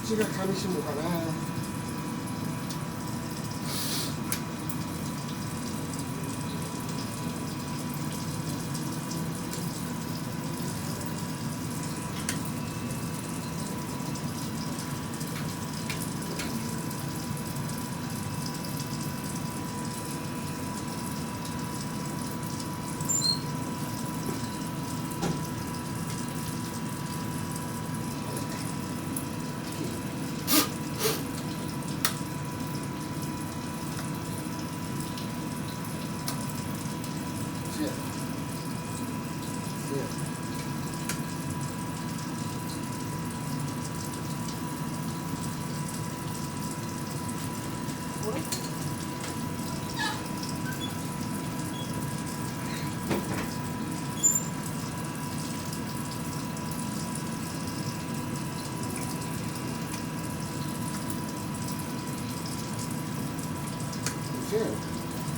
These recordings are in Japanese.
ちが上下かな。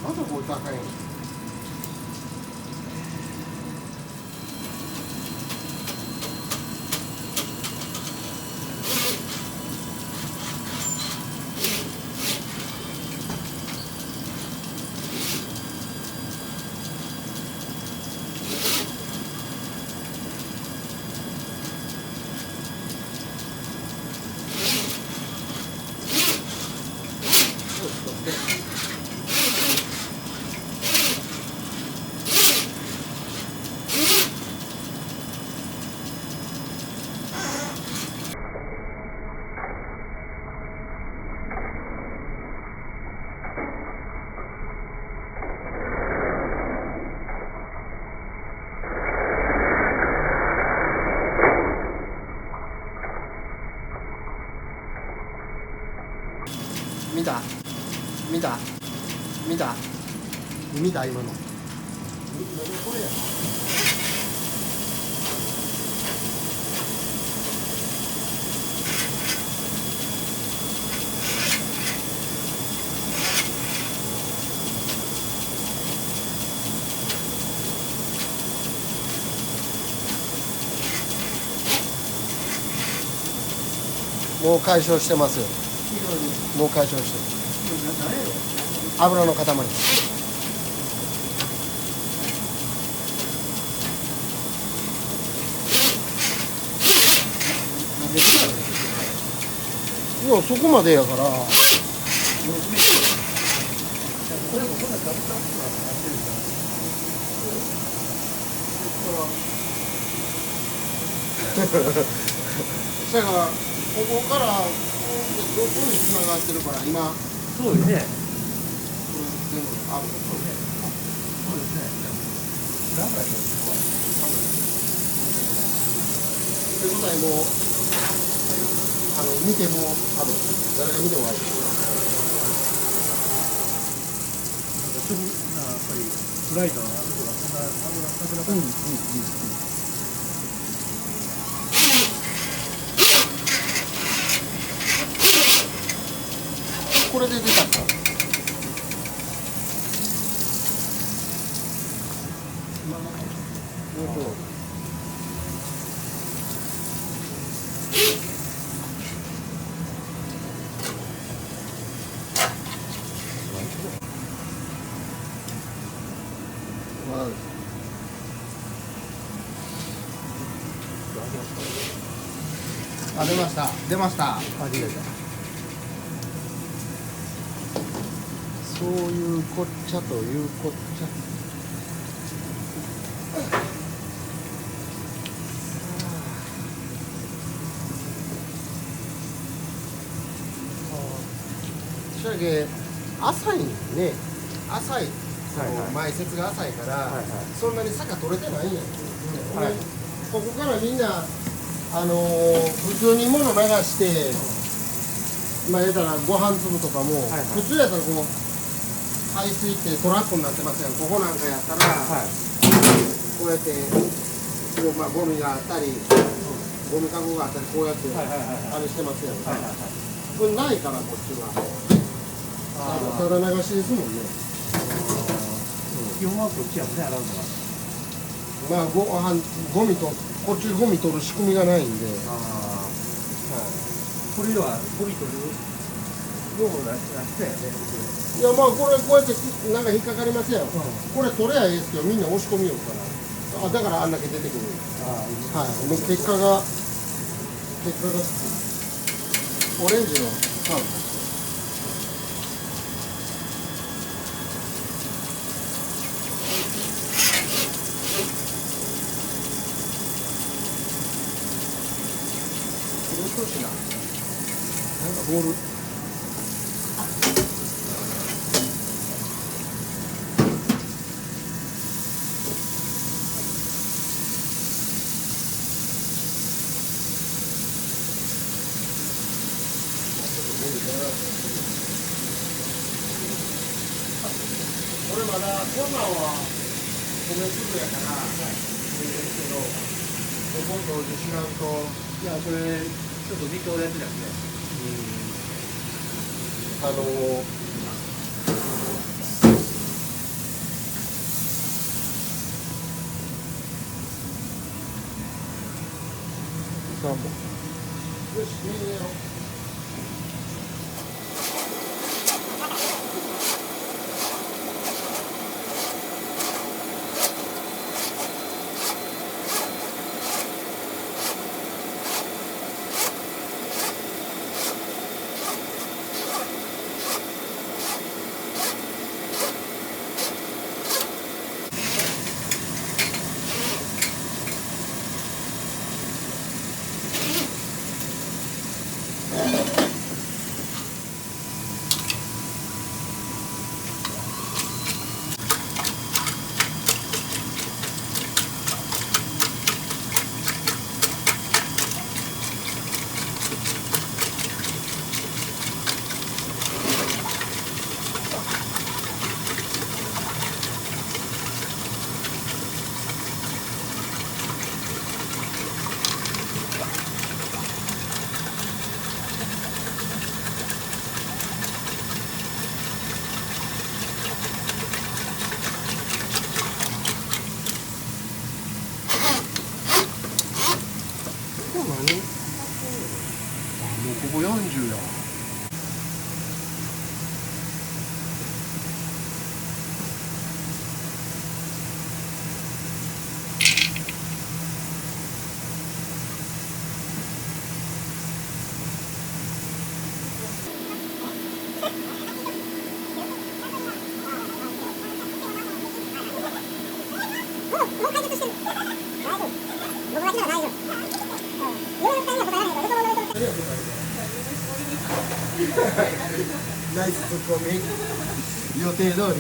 まだこれ高いの。見た見た見た見た今の。これや。もう解消してますよ。もう解消してる。油の塊。いや、そこまでやから。だからここからここに繋がってるから今。そうですね。全部ある。そうですね。何回かということはもう見ても誰が見ても悪い。やっぱりフライトのあそこがそんな油かな。これで出たんだ。あ、出ました。出ました。そういうこっちゃというこっちゃ。仕上げ浅いんね。浅い。埋設が浅いから、そんなに坂取れてないんや。ここからみんな普通に物流して、まあ言うたらご飯粒とかも、普通やったらこう排水ってトラックになってますやん。ここなんかやったら、こうやってこう、まあ、ゴミがあったり、ゴミかごがあったり、こうやってあれしてますやん。これないからこっちは。ただ流しですもんね。基本はこっちやもんね、洗うのは。まあゴミとこっちゴミ取る仕組みがないんで。ここれはゴミ取るようなしてね。いやまあこれこうやってなんか引っかかりますやん、これ取れやええですけどみんな押し込みよるからだからあんだけ出てくる。はい、もう結果がオレンジのハーブ。どうしな。なんかボール。これまだこんなんは米粒やからいいですけど、ここんと知らんと。いや、これちょっと微妙なやつだよね。よし、右にやろう。もうここ40や。ナイスツッコミ。予定通り。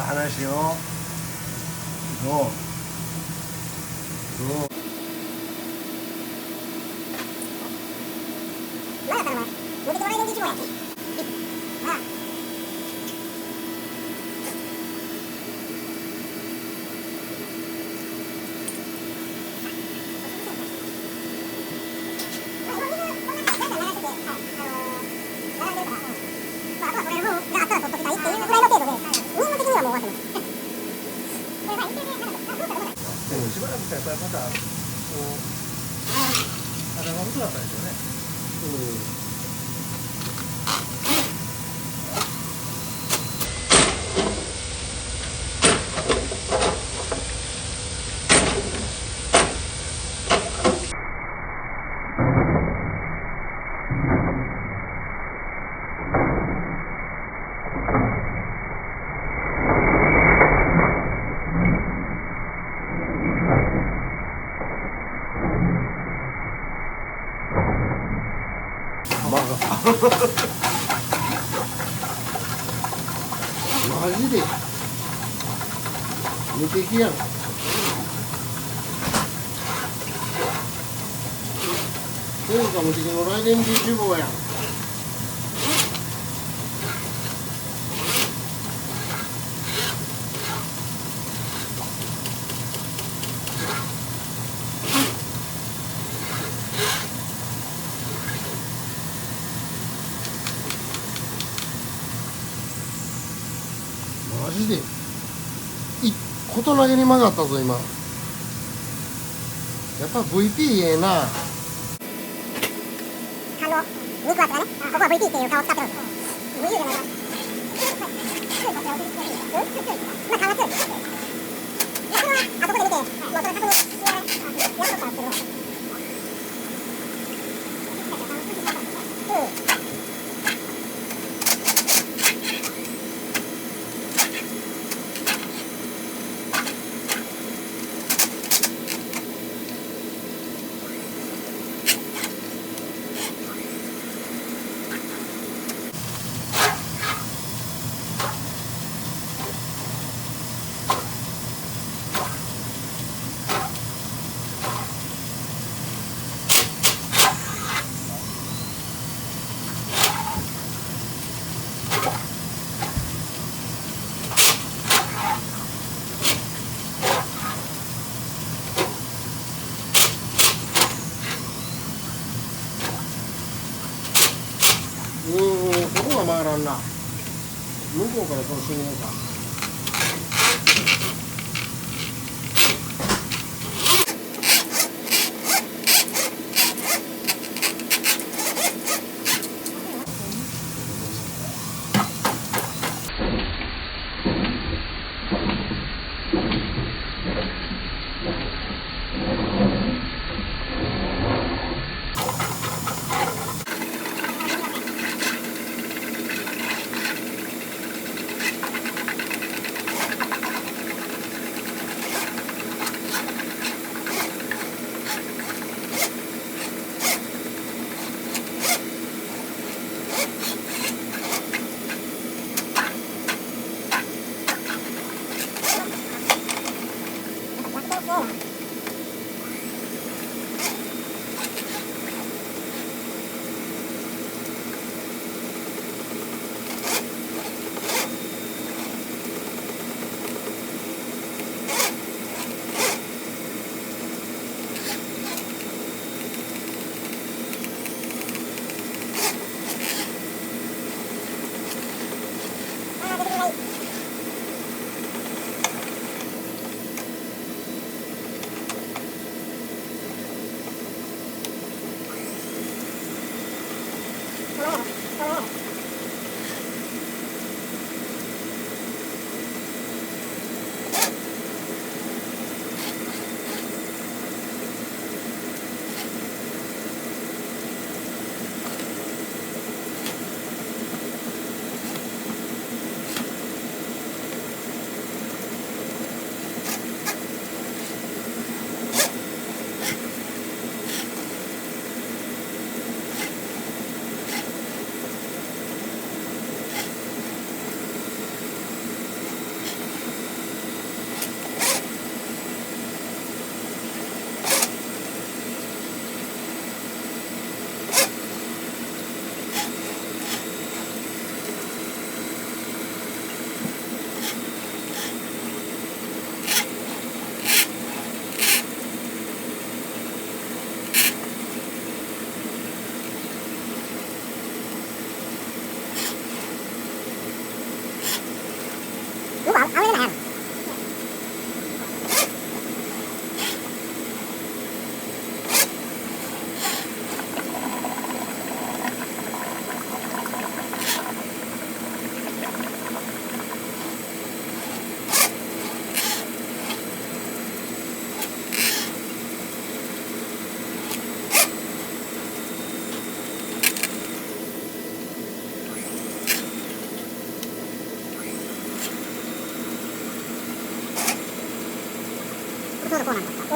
話をどうしばらくしたらやっぱりまたこう肌が薄かったんですよね。マジで無敵やん。天下無敵の来年 B 号やん。マジでこと投げに曲がったぞ今。やっぱ VP ええな。肉厚がね、ここは VP っていう顔を使ってるんですよ。VP じゃないか。まあ、顔が強い。これはあそこで見て、もうその確認しながらやっとったんですけど。ここが曲がらんな。向こうからそうしてみようか。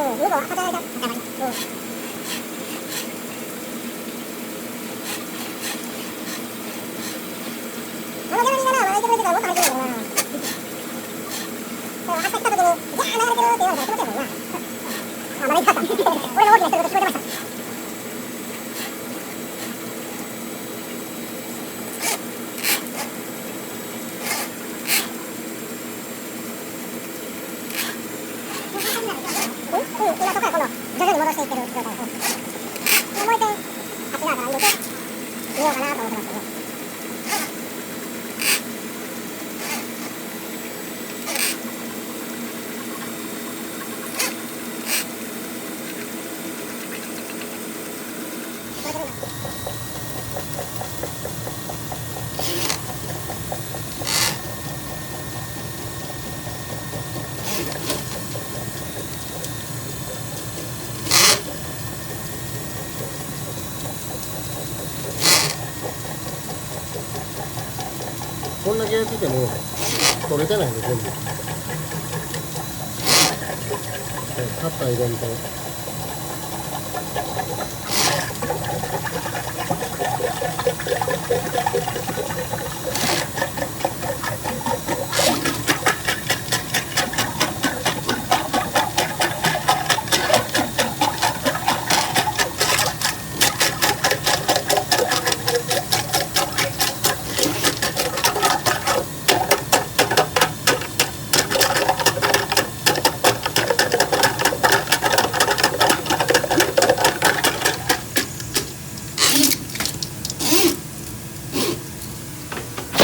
2個働いた塊。あのギャラリーがな、まだいてくれてたらもっと入ってくるんだけどな。朝来た時に、じゃあ流れてるって言われたら気持ちいいもんな。あ、まだいたかった。俺の大きな人のこと聞こえてました。今そこから今度徐々に戻していってる状態です。もう一点あっち側から入れてみようかなと思ってますけど。こんだけやってても取れてないんで全部。カッター入れんと。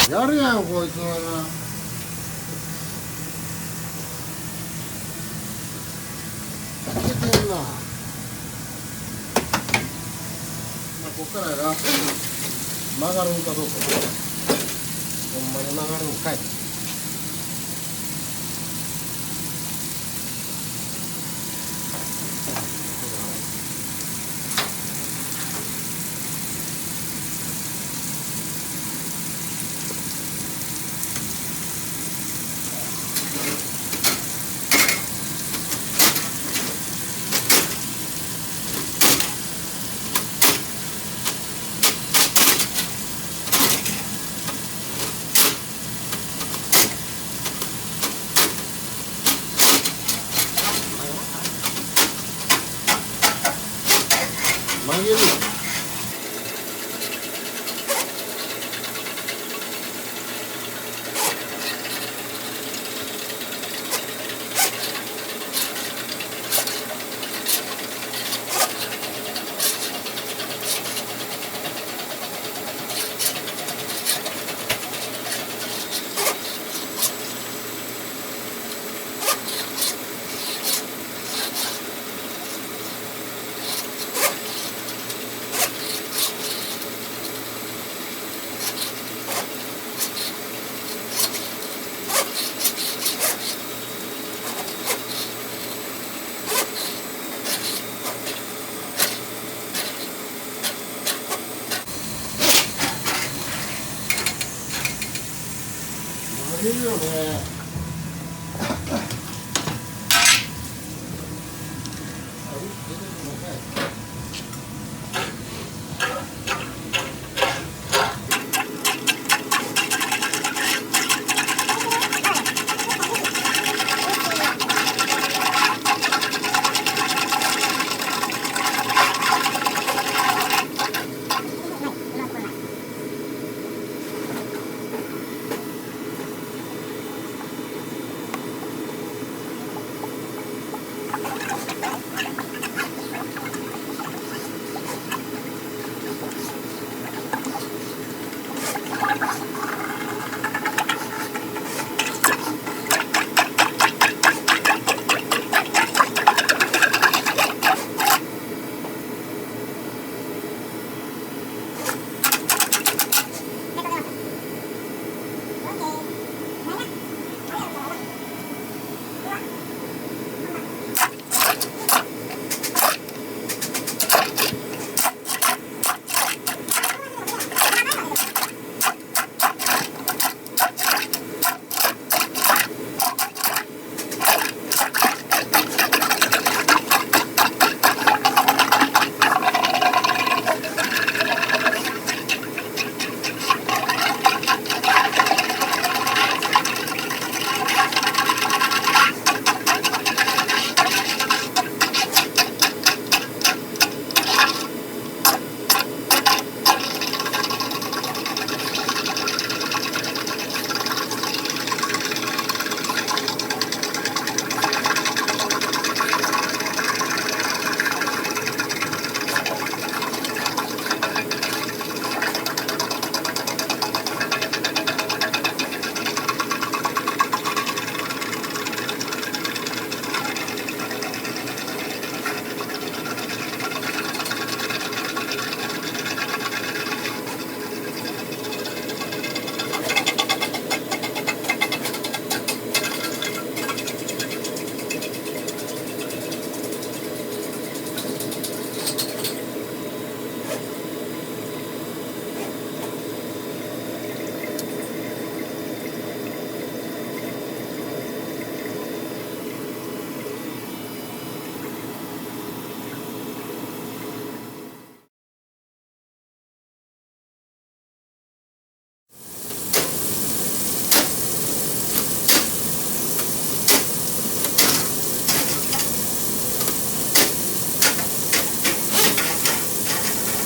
やるやんこいつはな。いけてんな。こっからが曲がるんかどうか。ほんまに曲がるんかい。曲げるよ。曲げるよね。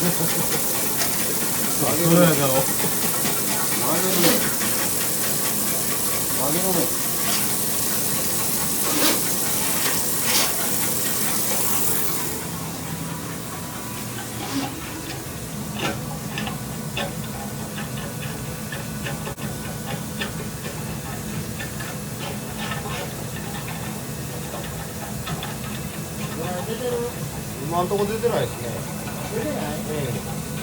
揚げるね。どうやだろう。揚げるね。揚げるね。今んとこ出てないですね。出てない？ええ。